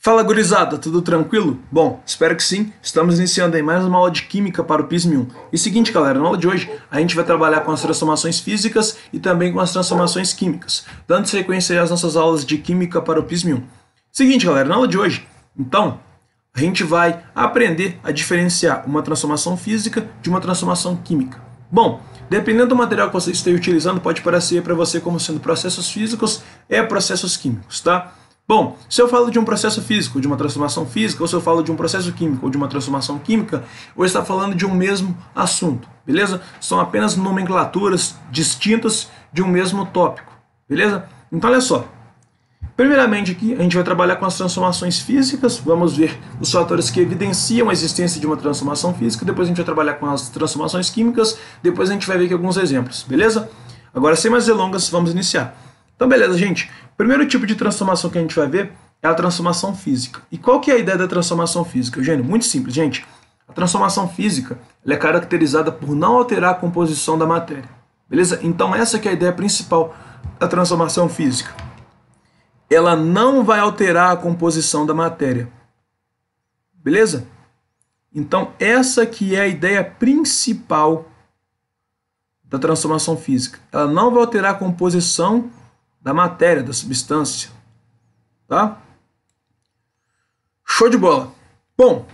Fala gurizada, tudo tranquilo? Bom, espero que sim. Estamos iniciando aí mais uma aula de Química para o PISM 1. E seguinte galera, na aula de hoje a gente vai trabalhar com as transformações físicas e também com as transformações químicas, dando sequência aí às nossas aulas de Química para o PISM 1. Seguinte galera, na aula de hoje, então, a gente vai aprender a diferenciar uma transformação física de uma transformação química. Bom, dependendo do material que você esteja utilizando, pode parecer para você como sendo processos físicos e processos químicos, tá? Bom, se eu falo de um processo físico, de uma transformação física, ou se eu falo de um processo químico ou de uma transformação química, eu vou estar falando de um mesmo assunto, beleza? São apenas nomenclaturas distintas de um mesmo tópico, beleza? Então olha só, primeiramente aqui a gente vai trabalhar com as transformações físicas, vamos ver os fatores que evidenciam a existência de uma transformação física, depois a gente vai trabalhar com as transformações químicas, depois a gente vai ver aqui alguns exemplos, beleza? Agora sem mais delongas, vamos iniciar. Então beleza, gente. O primeiro tipo de transformação que a gente vai ver é a transformação física. E qual que é a ideia da transformação física, Eugênio? Muito simples, gente. A transformação física ela é caracterizada por não alterar a composição da matéria. Beleza? Então essa que é a ideia principal da transformação física. Ela não vai alterar a composição da matéria. Beleza? Então essa que é a ideia principal da transformação física. Ela não vai alterar a composição da matéria, da substância, tá? Show de bola. Bom,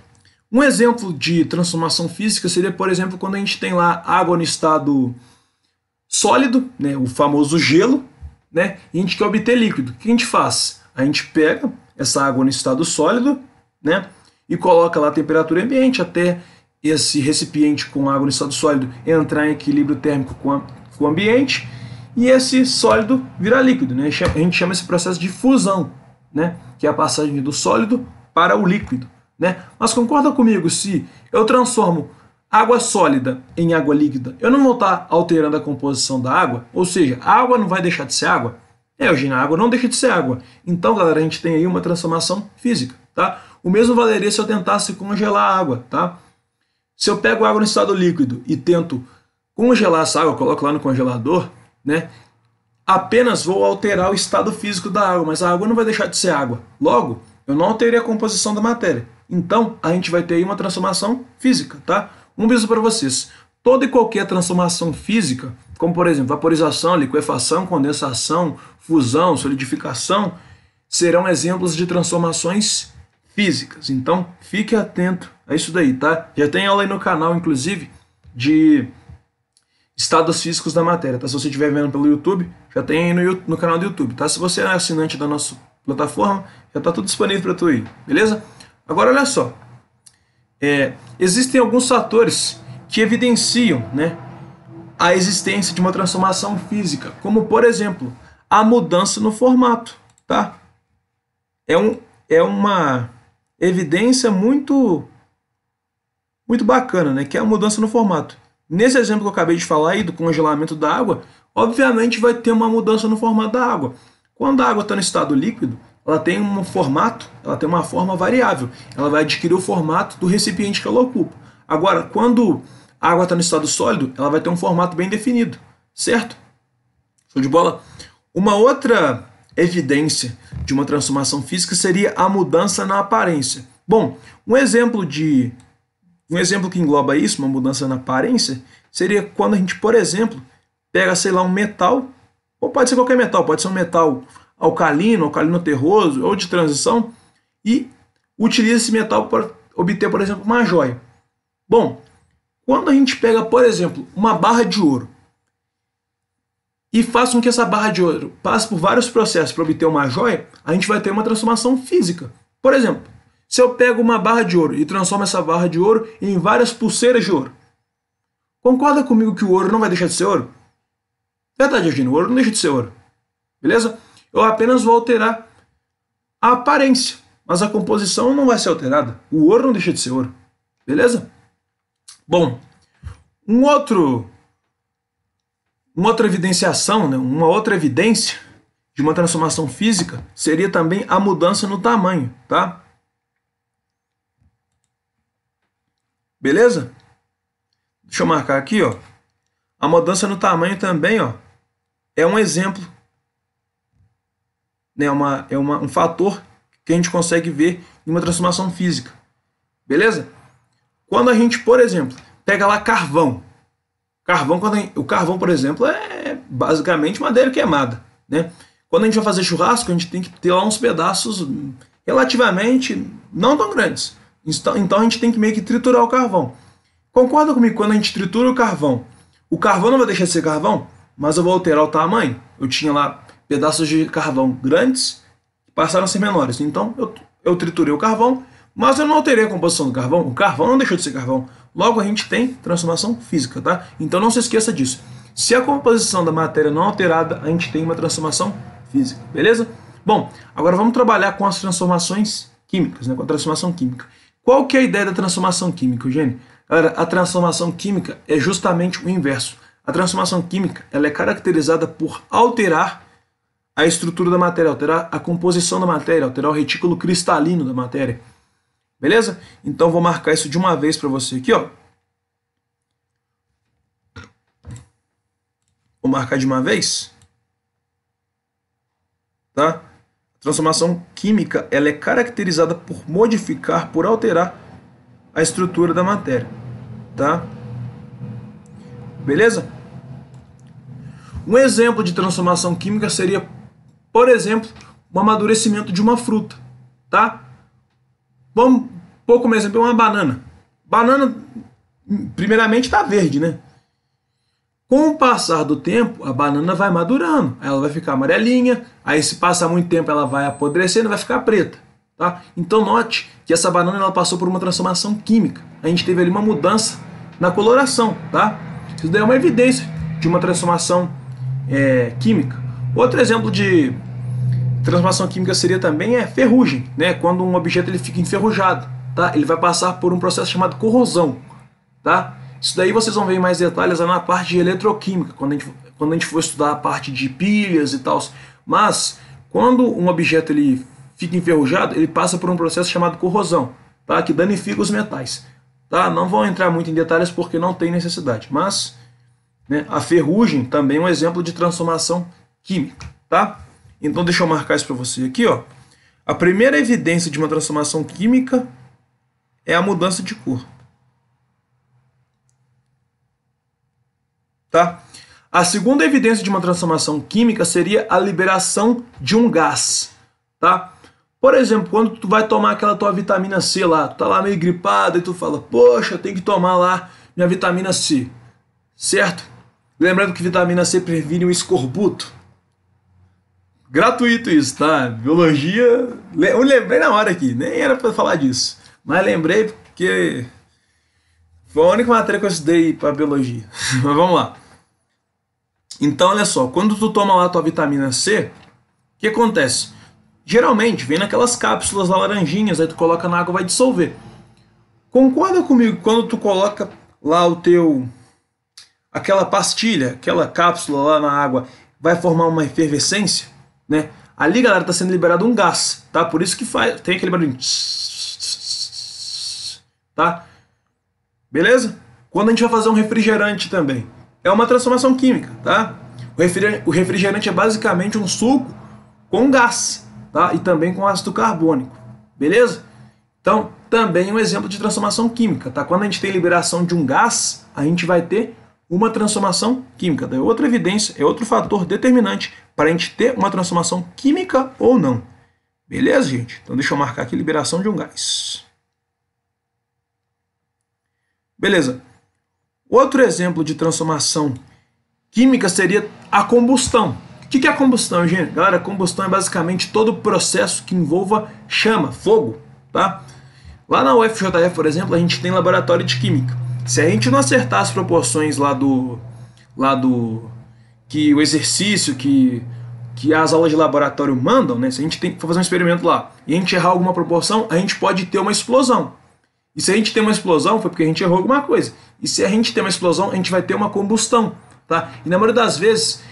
um exemplo de transformação física seria, por exemplo, quando a gente tem lá água no estado sólido, né, o famoso gelo, né, e a gente quer obter líquido. O que a gente faz? A gente pega essa água no estado sólido, né, e coloca lá a temperatura ambiente até esse recipiente com água no estado sólido entrar em equilíbrio térmico com o ambiente, e esse sólido vira líquido, né? A gente chama esse processo de fusão, né? Que é a passagem do sólido para o líquido, né? Mas concorda comigo, se eu transformo água sólida em água líquida, eu não vou estar alterando a composição da água? Ou seja, a água não vai deixar de ser água? Eugênio, a água não deixa de ser água. Então, galera, a gente tem aí uma transformação física, tá? O mesmo valeria se eu tentasse congelar a água, tá? Se eu pego água no estado líquido e tento congelar essa água, coloco lá no congelador, né? Apenas vou alterar o estado físico da água, mas a água não vai deixar de ser água. Logo, eu não alterei a composição da matéria. Então, a gente vai ter aí uma transformação física, tá? Um aviso para vocês. Toda e qualquer transformação física, como por exemplo, vaporização, liquefação, condensação, fusão, solidificação, serão exemplos de transformações físicas. Então, fique atento a isso daí, tá? Já tem aula aí no canal, inclusive, de estados físicos da matéria, tá? Se você estiver vendo pelo YouTube, já tem aí no canal do YouTube, tá? Se você é assinante da nossa plataforma, já está tudo disponível para tu aí, beleza? Agora olha só, existem alguns fatores que evidenciam, né, a existência de uma transformação física, como por exemplo, a mudança no formato, tá? É uma evidência muito bacana, né, que é a mudança no formato. Nesse exemplo que eu acabei de falar aí, do congelamento da água, obviamente vai ter uma mudança no formato da água. Quando a água está no estado líquido, ela tem um formato, ela tem uma forma variável. Ela vai adquirir o formato do recipiente que ela ocupa. Agora, quando a água está no estado sólido, ela vai ter um formato bem definido, certo? Show de bola? Uma outra evidência de uma transformação física seria a mudança na aparência. Bom, um exemplo que engloba isso, uma mudança na aparência, seria quando a gente, por exemplo, pega, sei lá, um metal, ou pode ser qualquer metal, pode ser um metal alcalino terroso, ou de transição, e utiliza esse metal para obter, por exemplo, uma joia. Bom, quando a gente pega, por exemplo, uma barra de ouro, e faz com que essa barra de ouro passe por vários processos para obter uma joia, a gente vai ter uma transformação física. Por exemplo, se eu pego uma barra de ouro e transformo essa barra de ouro em várias pulseiras de ouro, concorda comigo que o ouro não vai deixar de ser ouro? Verdade, Eugênio, o ouro não deixa de ser ouro. Beleza? Eu apenas vou alterar a aparência, mas a composição não vai ser alterada. O ouro não deixa de ser ouro. Beleza? Bom, uma outra evidenciação, né, uma outra evidência de uma transformação física seria também a mudança no tamanho, tá? Beleza? Deixa eu marcar aqui, ó. A mudança no tamanho também, ó, é um exemplo, né, um fator que a gente consegue ver em uma transformação física. Beleza? Quando a gente, por exemplo, pega lá carvão. O carvão, por exemplo, é basicamente madeira queimada, né? Quando a gente vai fazer churrasco, a gente tem que ter lá uns pedaços relativamente não tão grandes. Então a gente tem que meio que triturar o carvão. Concorda comigo? Quando a gente tritura o carvão não vai deixar de ser carvão, mas eu vou alterar o tamanho. Eu tinha lá pedaços de carvão grandes que passaram a ser menores. Então eu triturei o carvão, mas eu não alterei a composição do carvão. O carvão não deixou de ser carvão. Logo a gente tem transformação física, tá? Então não se esqueça disso. Se a composição da matéria não é alterada, a gente tem uma transformação física, beleza? Bom, agora vamos trabalhar com as transformações químicas, né? Com a transformação química. Qual que é a ideia da transformação química, Eugênio? Galera, a transformação química é justamente o inverso. A transformação química ela é caracterizada por alterar a estrutura da matéria, alterar a composição da matéria, alterar o retículo cristalino da matéria. Beleza? Então vou marcar isso de uma vez para você aqui, ó. Vou marcar de uma vez. Tá? A transformação química ela é caracterizada por modificar, por alterar a estrutura da matéria. Tá? Beleza? Um exemplo de transformação química seria, por exemplo, o amadurecimento de uma fruta. Tá? Vamos pôr como exemplo uma banana. Banana, primeiramente, está verde, né? Com o passar do tempo, a banana vai madurando. Ela vai ficar amarelinha, aí se passar muito tempo ela vai apodrecendo e vai ficar preta. Tá? Então note que essa banana ela passou por uma transformação química. A gente teve ali uma mudança na coloração. Tá? Isso daí é uma evidência de uma transformação química. Outro exemplo de transformação química seria também ferrugem, né? Quando um objeto ele fica enferrujado, tá? Ele vai passar por um processo chamado corrosão, tá? Isso daí vocês vão ver em mais detalhes lá na parte de eletroquímica, quando a gente for estudar a parte de pilhas e tal. Mas quando um objeto ele fica enferrujado, ele passa por um processo chamado corrosão, tá? Que danifica os metais, tá? Não vou entrar muito em detalhes porque não tem necessidade, mas né, a ferrugem também é um exemplo de transformação química, tá? Então deixa eu marcar isso para você aqui, ó. A primeira evidência de uma transformação química é a mudança de cor. Tá? A segunda evidência de uma transformação química seria a liberação de um gás. Tá? Por exemplo, quando tu vai tomar aquela tua vitamina C lá, tu tá lá meio gripado e tu fala, poxa, eu tenho que tomar lá minha vitamina C. Certo? Lembrando que vitamina C previne o escorbuto. Gratuito isso, tá? Biologia, eu lembrei na hora aqui, nem era para falar disso, mas lembrei porque foi a única matéria que eu estudei para biologia. Mas vamos lá. Então, olha só, quando tu toma lá a tua vitamina C, o que acontece? Geralmente vem naquelas cápsulas lá laranjinhas, aí tu coloca na água e vai dissolver. Concorda comigo que quando tu coloca lá aquela pastilha, aquela cápsula lá na água, vai formar uma efervescência? Né? Ali, galera, está sendo liberado um gás, tá? Por isso que tem aquele barulho, tá? Beleza? Quando a gente vai fazer um refrigerante também, é uma transformação química, tá? O refrigerante é basicamente um suco com gás, tá? E também com ácido carbônico, beleza? Então, também é um exemplo de transformação química, tá? Quando a gente tem liberação de um gás, a gente vai ter uma transformação química. É outra evidência, é outro fator determinante para a gente ter uma transformação química ou não. Beleza, gente? Então deixa eu marcar aqui liberação de um gás. Beleza. Outro exemplo de transformação química seria a combustão. O que é a combustão, gente? Galera, a combustão é basicamente todo o processo que envolva chama, fogo, tá? Lá na UFJF, por exemplo, a gente tem laboratório de química. Se a gente não acertar as proporções lá do que o exercício que as aulas de laboratório mandam, né? Se a gente tem que fazer um experimento lá e a gente errar alguma proporção, a gente pode ter uma explosão. E se a gente tem uma explosão, foi porque a gente errou alguma coisa. E se a gente tem uma explosão, a gente vai ter uma combustão, tá? E na maioria das vezes,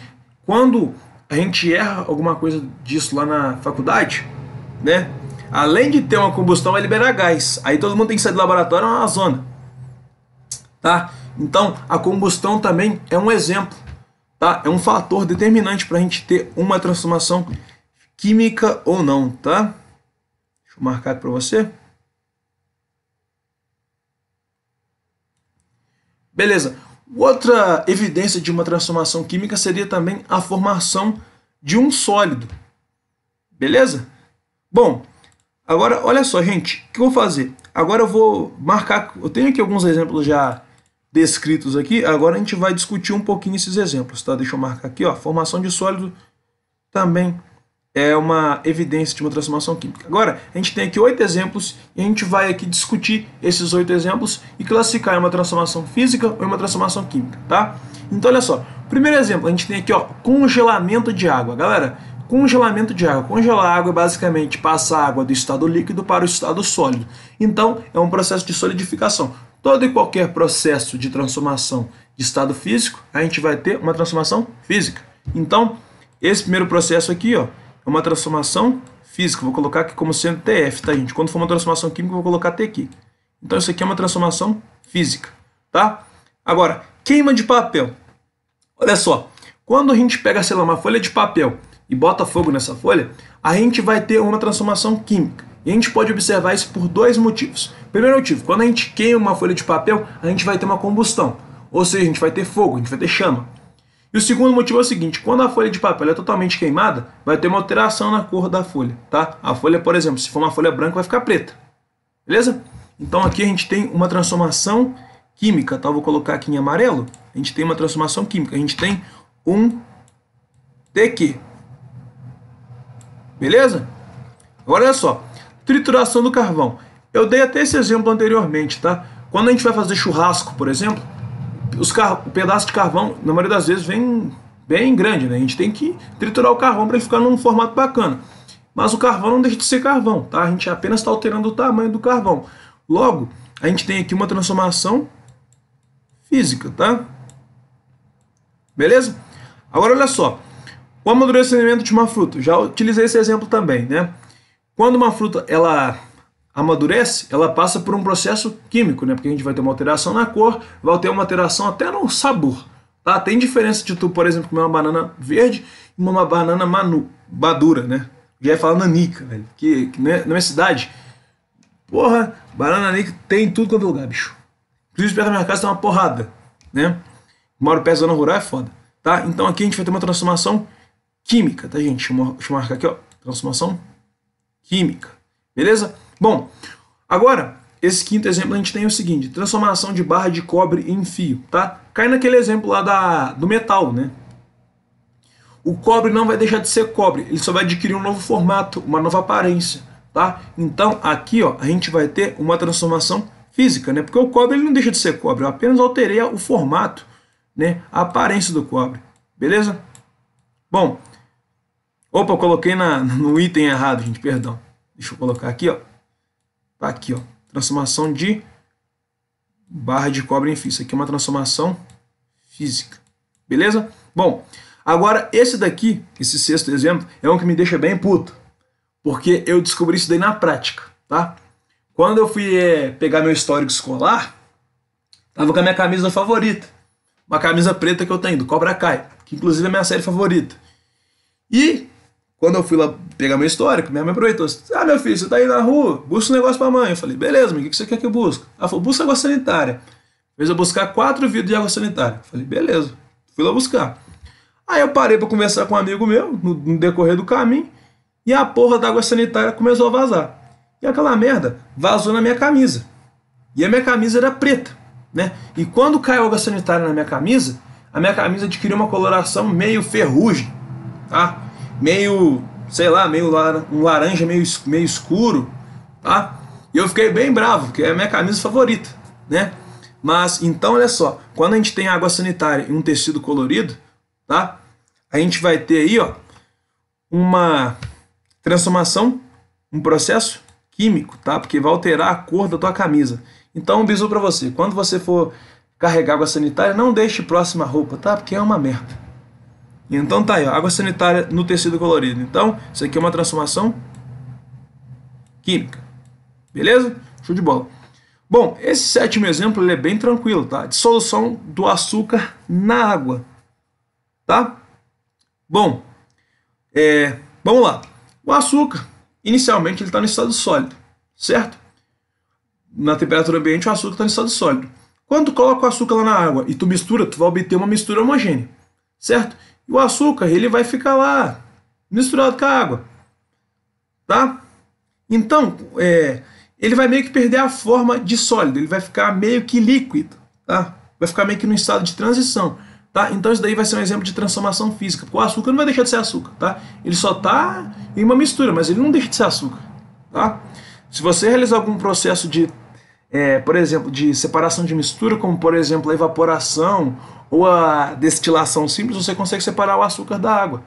quando a gente erra alguma coisa disso lá na faculdade, né? Além de ter uma combustão, vai liberar gás. Aí todo mundo tem que sair do laboratório, é uma zona. Tá? Então, a combustão também é um exemplo, tá? É um fator determinante para a gente ter uma transformação química ou não, tá? Deixa eu marcar aqui para você. Beleza. Outra evidência de uma transformação química seria também a formação de um sólido. Beleza? Bom, agora olha só, gente, o que eu vou fazer? Agora eu vou marcar, eu tenho aqui alguns exemplos já descritos aqui, agora a gente vai discutir um pouquinho esses exemplos, tá? Deixa eu marcar aqui, ó, formação de sólido também é uma evidência de uma transformação química. Agora, a gente tem aqui 8 exemplos e a gente vai aqui discutir esses 8 exemplos e classificar em uma transformação física ou em uma transformação química, tá? Então, olha só, primeiro exemplo, a gente tem aqui, ó, congelamento de água. Galera, congelamento de água. Congelar a água é basicamente passar a água do estado líquido para o estado sólido. Então, é um processo de solidificação. Todo e qualquer processo de transformação de estado físico, a gente vai ter uma transformação física. Então, esse primeiro processo aqui, ó, é uma transformação física. Vou colocar aqui como sendo TF, tá, gente? Quando for uma transformação química, eu vou colocar T aqui. Então, isso aqui é uma transformação física, tá? Agora, queima de papel. Olha só, quando a gente pega, sei lá, uma folha de papel e bota fogo nessa folha, a gente vai ter uma transformação química. E a gente pode observar isso por 2 motivos. Primeiro motivo, quando a gente queima uma folha de papel, a gente vai ter uma combustão. Ou seja, a gente vai ter fogo, a gente vai ter chama. E o segundo motivo é o seguinte, quando a folha de papel é totalmente queimada, vai ter uma alteração na cor da folha, tá? A folha, por exemplo, se for uma folha branca, vai ficar preta. Beleza? Então aqui a gente tem uma transformação química, tá? Eu vou colocar aqui em amarelo. A gente tem uma transformação química. A gente tem um TQ. Beleza? Agora olha só. Trituração do carvão. Eu dei até esse exemplo anteriormente, tá? Quando a gente vai fazer churrasco, por exemplo, o pedaço de carvão, na maioria das vezes, vem bem grande, né? A gente tem que triturar o carvão para ele ficar num formato bacana. Mas o carvão não deixa de ser carvão, tá? A gente apenas está alterando o tamanho do carvão. Logo, a gente tem aqui uma transformação física, tá? Beleza? Agora, olha só. O amadurecimento de uma fruta. Já utilizei esse exemplo também, né? Quando uma fruta, ela amadurece, ela passa por um processo químico, né? Porque a gente vai ter uma alteração na cor, vai ter uma alteração até no sabor, tá? Tem diferença de tu, por exemplo, comer uma banana verde e uma banana madura, né? Já ia falar nanica, velho. Que na minha cidade, porra, banana nanica tem tudo quanto é lugar, bicho. Inclusive, perto da minha casa tem uma porrada, né? Moro perto da zona rural, é foda, tá? Então aqui a gente vai ter uma transformação química, tá, gente? Deixa eu marcar aqui, ó. Transformação química, beleza? Bom, agora, esse quinto exemplo a gente tem o seguinte, transformação de barra de cobre em fio, tá? Cai naquele exemplo lá do metal, né? O cobre não vai deixar de ser cobre, ele só vai adquirir um novo formato, uma nova aparência, tá? Então, aqui, ó, a gente vai ter uma transformação física, né? Porque o cobre ele não deixa de ser cobre, eu apenas alterei o formato, né? A aparência do cobre, beleza? Bom, opa, eu coloquei no item errado, gente, perdão. Deixa eu colocar aqui, ó. Tá aqui, ó. Transformação de barra de cobre em fio. Isso aqui é uma transformação física. Beleza? Bom, agora esse daqui, esse sexto exemplo, é um que me deixa bem puto. Porque eu descobri isso daí na prática, tá? Quando eu fui pegar meu histórico escolar, tava com a minha camisa favorita. Uma camisa preta que eu tenho, do Cobra Kai, que inclusive é a minha série favorita. E quando eu fui lá pegar meu histórico, minha mãe aproveitou. Ah, meu filho, você tá aí na rua, busca um negócio pra mãe. Eu falei, beleza, mãe, o que você quer que eu busque? Ela falou, busca água sanitária. Fez eu buscar 4 vidros de água sanitária. Eu falei, beleza, fui lá buscar. Aí eu parei pra conversar com um amigo meu, no decorrer do caminho, e a porra da água sanitária começou a vazar. E aquela merda vazou na minha camisa. E a minha camisa era preta, né? E quando caiu água sanitária na minha camisa, a minha camisa adquiriu uma coloração meio ferrugem, tá? Meio, sei lá, meio um laranja meio escuro, tá? E eu fiquei bem bravo, porque é a minha camisa favorita, né? Mas, então, olha só, quando a gente tem água sanitária e um tecido colorido, tá? A gente vai ter aí, ó, uma transformação, um processo químico, tá? Porque vai alterar a cor da tua camisa. Então, um bisu pra você, quando você for carregar água sanitária, não deixe próxima à roupa, tá? Porque é uma merda. Então tá aí, ó, água sanitária no tecido colorido. Então, isso aqui é uma transformação química. Beleza? Show de bola. Bom, esse sétimo exemplo ele é bem tranquilo, tá? Dissolução do açúcar na água. Tá? Bom, vamos lá. O açúcar, inicialmente ele está no estado sólido, certo? Na temperatura ambiente o açúcar está no estado sólido. Quando tu coloca o açúcar lá na água e tu mistura, tu vai obter uma mistura homogênea, certo? E o açúcar ele vai ficar lá misturado com a água, tá? Então, ele vai meio que perder a forma de sólido, ele vai ficar meio que líquido, tá? Vai ficar meio que no estado de transição, tá? Então isso daí vai ser um exemplo de transformação física, porque o açúcar não vai deixar de ser açúcar, tá? Ele só está em uma mistura, mas ele não deixa de ser açúcar, tá? Se você realizar algum processo de, por exemplo, de separação de mistura, como por exemplo a evaporação ou a destilação simples, você consegue separar o açúcar da água,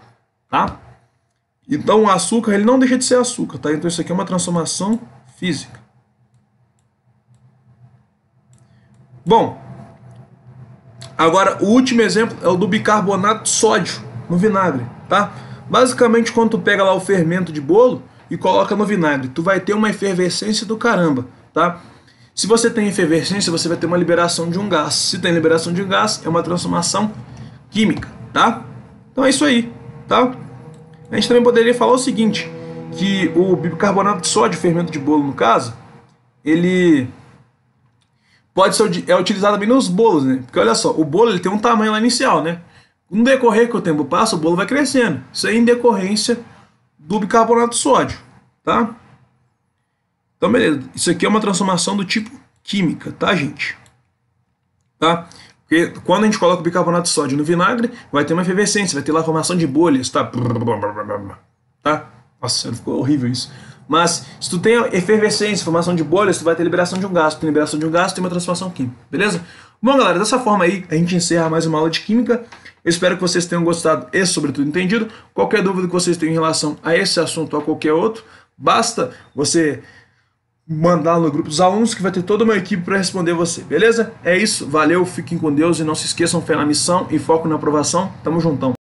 tá? Então o açúcar ele não deixa de ser açúcar, tá? Então isso aqui é uma transformação física. Bom, agora o último exemplo é o do bicarbonato de sódio no vinagre, tá? Basicamente quando tu pega lá o fermento de bolo e coloca no vinagre, tu vai ter uma efervescência do caramba, tá? Se você tem efervescência, você vai ter uma liberação de um gás. Se tem liberação de um gás, é uma transformação química, tá? Então é isso aí, tá? A gente também poderia falar o seguinte, que o bicarbonato de sódio, fermento de bolo no caso, ele pode ser utilizado também nos bolos, né? Porque olha só, o bolo ele tem um tamanho lá inicial, né? No decorrer que o tempo passa, o bolo vai crescendo. Isso aí em decorrência do bicarbonato de sódio, tá? Então beleza, isso aqui é uma transformação do tipo química, tá, gente? Tá? Porque quando a gente coloca o bicarbonato de sódio no vinagre, vai ter uma efervescência, vai ter lá a formação de bolhas, tá? Tá? Nossa, ficou horrível isso. Mas se tu tem efervescência, formação de bolhas, tu vai ter liberação de um gás. Tu tem liberação de um gás, tu tem uma transformação química, beleza? Bom, galera, dessa forma aí a gente encerra mais uma aula de química. Eu espero que vocês tenham gostado e, sobretudo, entendido. Qualquer dúvida que vocês tenham em relação a esse assunto ou a qualquer outro, basta você mandar no grupo dos alunos que vai ter toda uma equipe para responder você, beleza? É isso, valeu, fiquem com Deus e não se esqueçam, fé na missão e foco na aprovação. Tamo juntão.